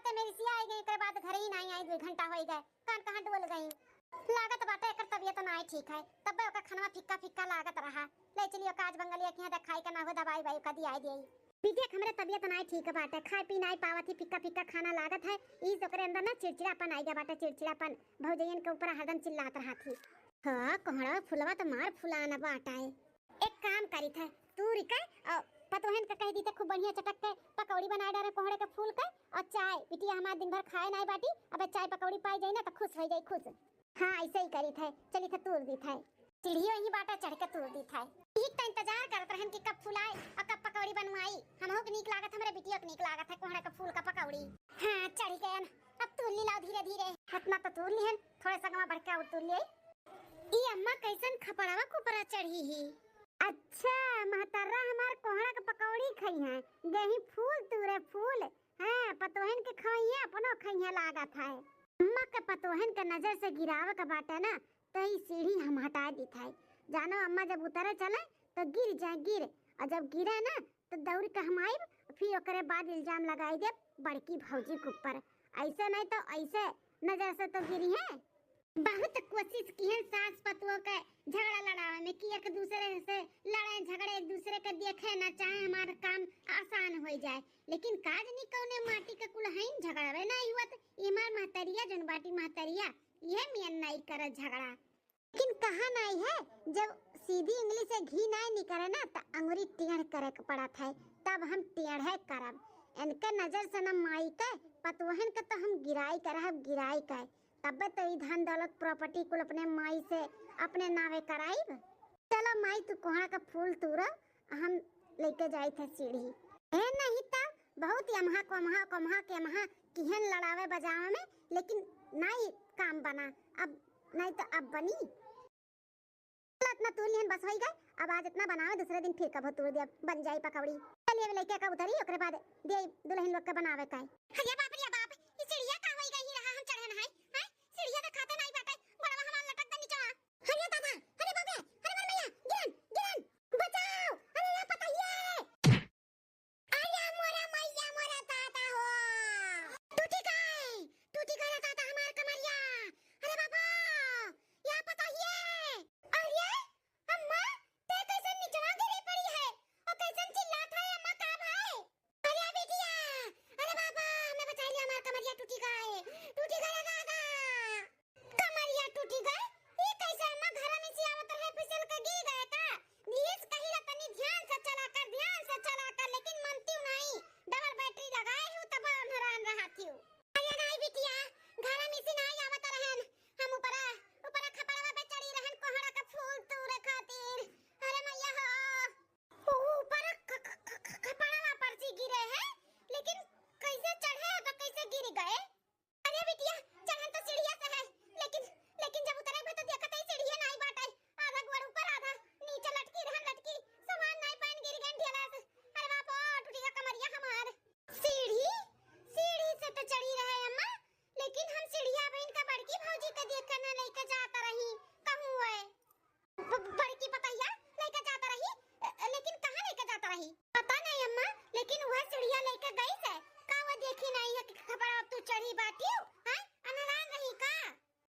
ते मेरी सिया आई गई, के बाद घर ही नहीं आई, 2 घंटा हो गए, कान कहां डोल गई। लागत बाटे एकर तबीयत नहीं ठीक है, तब ओका खाना फिक्का फिक्का लागत रहा। ले चलियो काज बंगलिया के देखाई के ना हो, दवाई वाई का दिया देई। विदेख हमरे तबीयत नहीं ठीक बाटे, खाए पी नहीं पावत ही, फिक्का फिक्का खाना लागत है। ई ओकरे अंदर ना चिड़चिड़ापन आई गया बाटे, चिड़चिड़ापन भौजयन के ऊपर हरदम चिल्लात रहा थी। हां कोहड़ा फुलवा तो मार फुलाना बाटा है। एक काम करी था तू रिका पतोहन के कह दी त खूब बढ़िया चटक के पकौड़ी बना डारे कोहड़े के फूल के, और चाय बिटिया हमार दिन भर खाए नहीं बाटी, अबे चाय पकौड़ी पाई जाई ना तो खुश हो जाई खुश। हां ऐसे ही करी था, चली था तूर दी था, सीढ़ियों ही बाटा चढ़ के तूर दी था। ठीक त इंतजार करत रहन कि कब फुलाए और कब पकौड़ी बनवाई। हमहु के नीक लागत, हमरे बिटिया के नीक लागत है कोहड़े के फूल का पकौड़ी। हां चढ़ गए, अब तूर ली लाओ धीरे धीरे, इतना तो तूर ली हन, थोड़ा सा गवा बढ़ के और तूर ले। ई अम्मा कैसन खपड़ावा कुपरा चढ़ी ही। अच्छा महतर्रा हमार कोहड़ा के पकौड़ी खई है, गही फूल तूरे फूल। हां पतोहन के खइया अपनो खइया लागत है। अम्मा के पतोहन के नजर से गिरावे के बाटे ना, तो ई सीढ़ी हम हटा दी था। जानो अम्मा जब उतरे चले तो गिर जाए गिर, और जब गिरे ना तो दौड़ के हम आइब, फिर ओकरे बाद इल्जाम लगाई दे बड़की भौजी के ऊपर। ऐसे नहीं तो ऐसे नजर से तो गिरी है। बहुत कोशिश की है सास पतुओं के झगड़ा लड़ावे में, कि एक दूसरे से लड़े झगड़े, एक दूसरे के देखे ना चाहे हमारा काम आसान हो जाए, लेकिन काज नहीं कौने माटी के कुलहाइन झगड़ावे नहीं हुआ। तो इमार महतरिया जन बाटी महतरिया ये मियन नहीं करे झगड़ा, लेकिन कहा नहीं है जब सीधी उंगली से घी नहीं निकले ना तो अंगुरी टेढ़ करे के पड़ा था, तब हम टेढ़े करब। इनके नजर से न माई के पतोहन के तो हम गिराई करब गिराई के, तब तो ई धन दौलत प्रॉपर्टी कुल अपने माई से अपने नावे कराइब। चलो माई तू कोहड़ा का फूल तूरा, हम लेके जाई थे सीढ़ी। ए नहीं तो बहुत यमहा कोमहा कोमहा के महा किहन लड़ावे बजावे में, लेकिन नहीं काम बना। अब नहीं तो अब बनी इतना तूर लिहन बस हो गए। अब आज इतना बनावे, दूसरे दिन फिर कब तूर दे बन जाई पकौड़ी। चलिए लेके कब उतरी ओकरे बाद दे दुल्हन लोग के बनावे का। अरे बाप रे बाप, ई सीढ़िया का होई गई रहा, हम चढ़न है हैं सीढ़िया तो खाते नहीं बाटे, बड़वा हमार लटक द नीचे। अरे दादा, अरे बाप रे, अरे मर मैया, गिरन गिरन बचाओ, अरे ये पतइये, अरे मोरा मैया मोरा दादा हो, टूटी गए दादा हमार कमरिया। अरे बाबा या पतइये, अरे अम्मा ते कैसे नीचवा गिरी पड़ी है, और कैसे चिल्लात है अम्मा का भाई। अरे बेटिया, अरे बाबा मैं बचा लिया, हमार कमरिया टूटी गए दादा, कमरिया टूटी गए। ये कैसे अम्मा घर में से आवत रहे फिसल के गिर गए का। नीस कहीं तनी ध्यान से चला कर, लेकिन मनती नहीं, डबल बैटरी लगाए हूं तब हैरान रहा थी। अरे नहीं बिटिया, घर में से नहीं आवत रहन, हम ऊपर खपड़वा पे चढ़ी रहन कोहड़ा का फूल तूरे खातिर। अरे मैया हो, ऊपर खपड़वा पर से गिरे हैं, लेकिन कैसे चढ़े तो कैसे गिर गए। अरे बिटिया चढ़न तो सीढ़िया से है, लेकिन जब उतरे तो देखत है सीढ़िया नहीं बाटे, आधा गोड़ ऊपर आधा नीचे लटकी सामान नहीं पहन गिर गई ढेला से। अरे बाप रे टूटी गया कमरिया हमार। सीढ़ी से तो चढ़ी रहे अम्मा, लेकिन हम सीढ़िया बहन का बड़की भौजी के देख कर ना लेके जाता रही, कहूं है बड़की पतैया लेके जाता रही, लेकिन कहां लेके जाता रही पता नहीं अम्मा, लेकिन वह सीढ़िया लेके गई से का वो देखी नहीं है कि खबर अब तू चढ़ी बाटी हैं, अनरान रही का।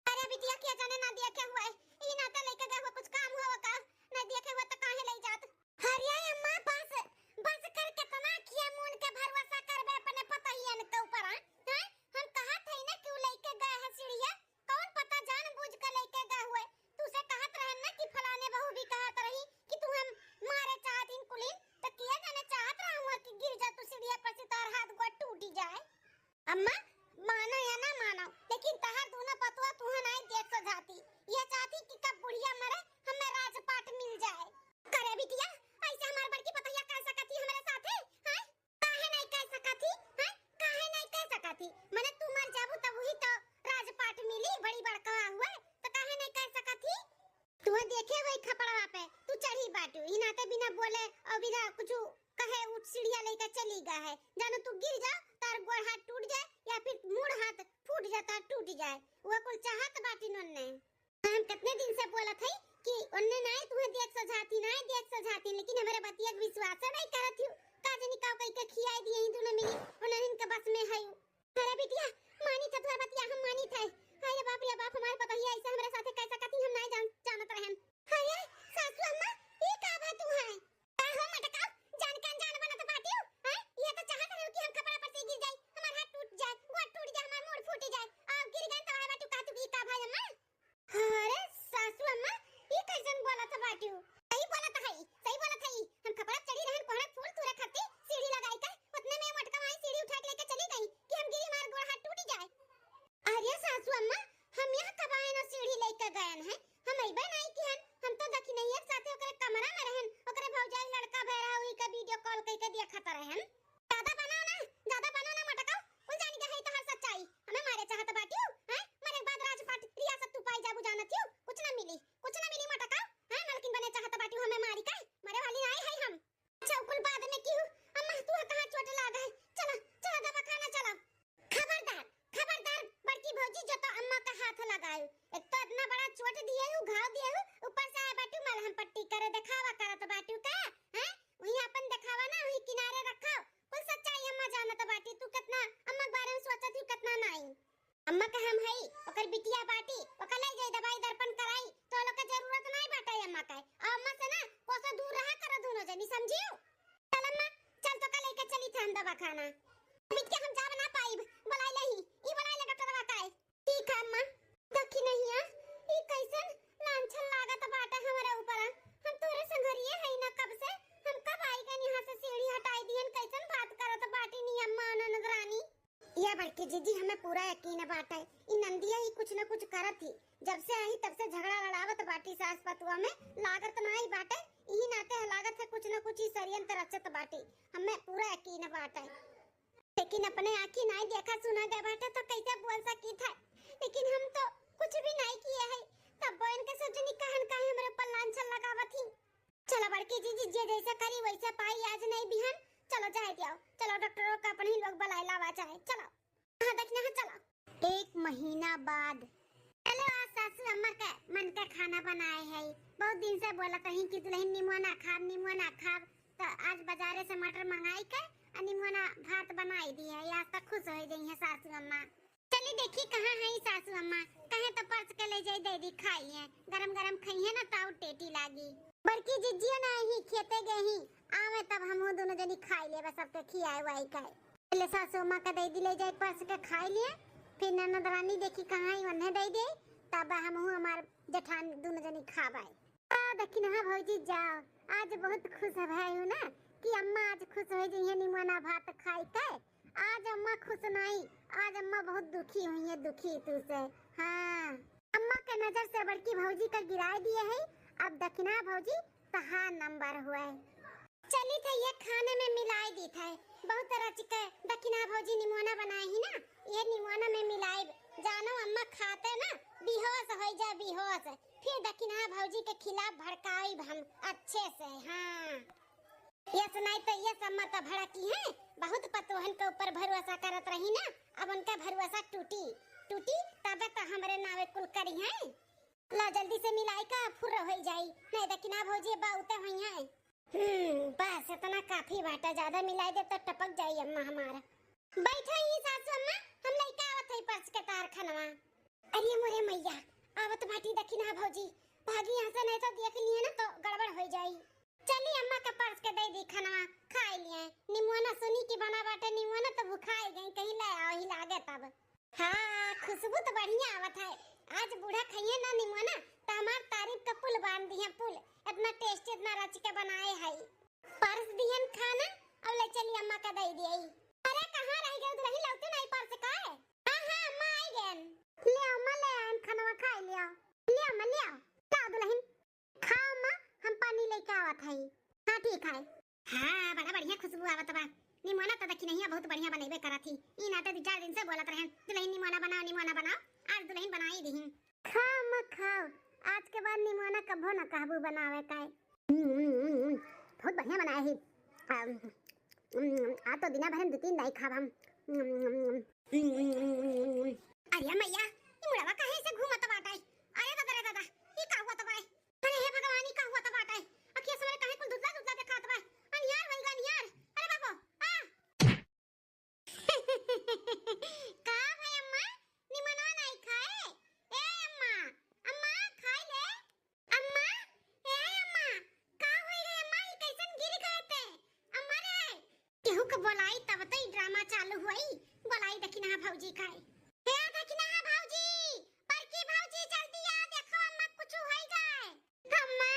अरे बिटिया क्या जाने ना देखे हुए, ई ना तो लेके गए हो कुछ काम हुआ का, ना देखे हुए तो काहे ले जात। अरे अम्मा बस करके तना किया मून के भरोसा करबे अपने पतैयन के ऊपर हैं। हम कहा थे ना क्यों लेके गए है सीढ़िया, कौन पता जानबूझ के लेके गए हुए। तू से कहत रहन ना कि फलाने बहू भी कहत रही कि तू हम मारे चाहतीन कुलीन, तो किया जाने चाहत रहा हुआ कि गिर जा तू सीढ़िया पर से, तार हाथ गोड़ टूट जाए। अम्मा मानो या ना मानो, लेकिन तहार दोनों पतवा तू नहीं देख सजाती, ये चाहती कि कब बुढ़िया मरे हमें राजपाट मिल जाए। करे बिटिया ऐसे हमार बड़की पतैया कह सकती हमारे साथे हैं, काहे नहीं कह सकती हैं, काहे नहीं कह सकती, माने तू मर जाबू तब वही तो राजपाट मिली बड़ी बड़का हुए, तो काहे नहीं कह सकती। तू देखे वही खपड़वा पे तू चढ़ी बाटू, ई नाते बिना बोले और बिना कुछ कहे उठ सीढ़िया लेकर चली गए है, जानो तू गिर जा तार गोड़ हाथ टूट जाए या फिर मुड़ हाथ फूट जाता टूट जाए, वो कुल चाहत बाटी नन्ने। हम कितने दिन से बोलत है कि उन्ने नहीं तुम्हें देख सजाती, लेकिन हमारे बतिया के विश्वास नहीं करत हूं, का जानी का कई के खियाई दिए ही तूने मिली उन्हें इनके बस में है। अरे बिटिया मानी था तोर बतिया हम मानी थे। अरे बाप रे बाप हमारे पतोहिया ऐसे हमरे साथे कैसा कती हम नहीं जानत रहन। अरे सासू अम्मा ये का बा तू है? का हो मटका जान के अनजान बनत बाटियो हैं? ये तो चाहत रहो कि हम कपड़ा पर से गिर जाए, हमार हाथ टूट जाए, गोड़ टूट जाए, हमार मोड़ फूट जाए। अब गिर गए तो बाटू का तू का भाई अम्मा? अरे सासू अम्मा ये कैसन बोलत बाटियो? सही बोलत है, सही बोलत है। हम कपड़ा चढ़ी रहन कोहड़ा फूल तुरे खाती सीढ़ी लगाई का उतने में मटका वहीं सीढ़ी उठा के लेके चली गई कि हम गिरी हमार गोड़ हाथ टूट जाए। अरे सासू अम्मा हम यहाँ कब आए न सीढ़ी लेके गए हैं? हम अइबे नहीं किहन। हम तो देखी नहीं है साथे ओकरे कमरा में रहन, ओकरे भौजाई लड़का भरा हुई का वीडियो कॉल करके देखत रहन। ज्यादा बनाओ ना मटका। कुल जानी के है तो हर सच्चाई हमें मारे चाहत बाटियो हैं? मरे बाद राजपाट रियासत तू पाई जाबू जानत हो कुछ ना मिली मटका हैं? मालकिन बने चाहत बाटियो हमें मारी का मरे वाली नहीं है हम। अच्छा कुल बाद में क्यों अम्मा तू कहां चोट लागा है? चलो चलो दवाखाना चलो। खबरदार बड़की भौजी जो तो अम्मा का हाथ लगायो। एक तो इतना बड़ा चोट दिए हूं, घाव दिए हूं, ऊपर से आए बाटू मलहम पट्टी करे दिखावा करत बाटू का हैं? वही अपन दिखावा ना वही किनारे रखो। कुल सच्चाई अम्मा जानत बाटी तू कितना अम्मा के बारे में सोचत ही कितना नहीं। अम्मा का हम हई ओकर बिटिया बाटी ओकर ले जाई दवाई दर्पण कराई तो लोग के जरूरत नहीं बाटे अम्मा का। और अम्मा से ना कोसा दूर रहा कर दोनों जनी समझियो। चल अम्मा चल तो कल लेके चली था दवाखाना। बिटिया हम जा ना पाई बुलाई लही ई बुलाई ले डॉक्टर बताए। ठीक है अम्मा। देखी नहीं है ई कैसन लांछन लागत बाटे हमारे ऊपर। हम तोरे संगरिए है ना कब से हम कब आई गन यहां से सीढ़ी हटाई दियन कैसन बात करत बाटी नी अम्मा ननद रानी। या बड़की जीजी हमें पूरा यकीन बाटे ई नंदिया ही कुछ न कुछ करत ही। जब से आई तब से झगड़ा लड़ावत बाटी सास पतुआ में लागत नहीं बाटे। ई नाते लागत है कुछ न कुछ ही षड्यंत्र रचत बाटी। हमें पूरा यकीन बाटे लेकिन अपने आंखी नहीं देखा सुना गया बाटे तो कैसे बोल सकी था। लेकिन हम तो कुछ भी नहीं किए है तब बहन के सजनी कहन काहे हमरे ऊपर लांछन लगावत ही। चलो बड़की जीजी जे जैसा करी वैसा पाई आज नहीं बिहान। चलो जाए दियो चलो डॉक्टरों का अपन ही लोग बुलाए लावा जाए चलो। हां देखना है चलो। एक महीना बाद चलो आज सासू अम्मा का मन का खाना बनाए है। बहुत दिन से बोलत ही कि दुल्हन निमोना खाब तो आज बाजारे से मटर मंगाई के निमोना भात बनाई दी है। आज तक खुश हो गई है सासू अम्मा। चली देखी कहाँ है सासू अम्मा कहे तो पर्स के ले जाई दे दी खाई है गरम गरम खाई है ना ताऊ टेटी लागी। बड़की जिज्जिया नहीं खेते गए ही आवे तब हम दोनों जनी खाई ले बस सबके खियाए वाई का। पहले सासू अम्मा का दे दी ले जाए पर्स के खाई लिए फिर ननद रानी देखी कहाँ ही उन्हें दे दे तब हम हमार जेठान दोनों जनी खाबाई। देखी ना भौजी जाओ आज बहुत खुश है भाई हूँ ना कि अम्मा आज खुश हो गई है निमोना भात खाई के। आज अम्मा खुश नहीं आज अम्मा बहुत दुखी हुई है दुखी तू से। हाँ अम्मा के नजर से बड़की भौजी का गिराए दिए है। अब दक्षिणा भौजी तहा नंबर हुआ है। चली थे ये खाने में मिलाई दी था बहुत रच के दक्षिणा भौजी निमोना बनाए ही ना ये निमोना में मिलाई जानो अम्मा खाते ना बेहोश हो जा बेहोश फिर दक्षिणा भौजी के खिलाफ भड़काई हम अच्छे से। हाँ ये सुनाई तो ये अम्मा तो भड़की है बहुत पतोहन के ऊपर भरोसा करत रही ना अब उनका भरोसा टूटी तबे तो हमरे नावे कुल करी है। ला जल्दी से मिलाई का फुर हो जाई नहीं दक्षिणा भौजी बाउते हुई है। बस इतना काफी बाटा ज्यादा मिलाई दे तो टपक जाई अम्मा हमारा। बैठा ही सासू अम्मा हम लइका आवत है पर्स के तार खनवा। अरे मोरे मैया आवत बाटी दक्षिणा भौजी भागी यहाँ से नहीं तो देख लिए ना तो गड़बड़ हो जाई। चली अम्मा का पर्स के दे दी खनवा खाई लिए निमोना सुनी की बना बाटे निमोना तो भुखाई गई कहीं ले आओ ही लागे तब। हाँ खुशबू तो बढ़िया आवत है आज बूढ़ा खाइए ना निमोना तो हमार तारीफ का पुल बांध दिए पुल इतना टेस्टी इतना रच के बनाए है। पर्स दिहन खाना अब ले चली अम्मा का दे दिए। अरे कहाँ रह गए दुल्हन लौटे नहीं पर्स का है। हाँ अम्मा आई गए ले अम्मा ले आन खनवा खाई लिया ले अम्मा ले आओ दुल्हन खाओ अम्मा हम पानी लेके आवत है। हाँ ठीक है। हाँ बड़ा बढ़िया खुशबू आवत बा निमोना तो देखी नहीं बहुत बढ़िया बनेबे करा थी ई नाते 2-4 दिन से बोलत रहन दुल्हन निमोना बनाओ आज दुल्हन बनाई दी। खाओ मत खाओ आज के बाद निमोना कभो ना कहबू बनावे का बहुत बढ़िया बनाए ही। आज तो बिना भरन 2-3 दाई खाब हम। अरे मैया ई मुड़वा काहे से घूमत बाटे। अरे दादा ई का हुआ तबाय अरे हे भगवान ई का हुआ तबाटे अखिया समरे काहे कुल दुतला दिखात बा अनियार होई गा अनियार। अरे बाबू आ का चालू हुई बोलाई देखी ना भौजी खाए हे देखी ना भौजी पर की भौजी जल्दी आ देखो अम्मा कुछ होई गए अम्मा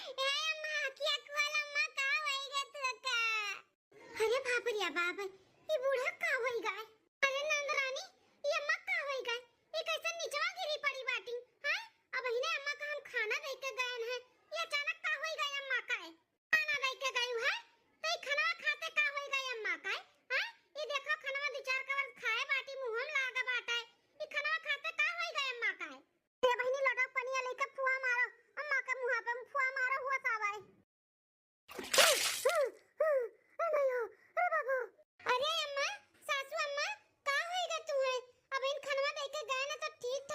ए अम्मा किया कुल अम्मा का होई गए तू का अरे बाप रे बाप ये बूढ़ा का होई गए अरे नंदरानी ये अम्मा का होई गए ये कैसे नीचवा गिरी पड़ी बाटी हां अब इन्हें अम्मा का हम खाना दे के गए हैं ये अचानक का होई गए अम्मा का खाना दे के गई है तो खाना खाते का होई गए अम्मा का हां ये देखो खाना विचार कर खाए बाटी मुंह में लागा बाटा ये खाना खाते का होई गए अम्मा का ये बहनी लगा पनिया लेके फुआ मारो अम्मा के मुंह पे फुआ मारो हुआ सावाए अरे बाबू अरे अम्मा सासू अम्मा का होई गए तुम्हें अब इन खाना दे के गए ना तो ठीक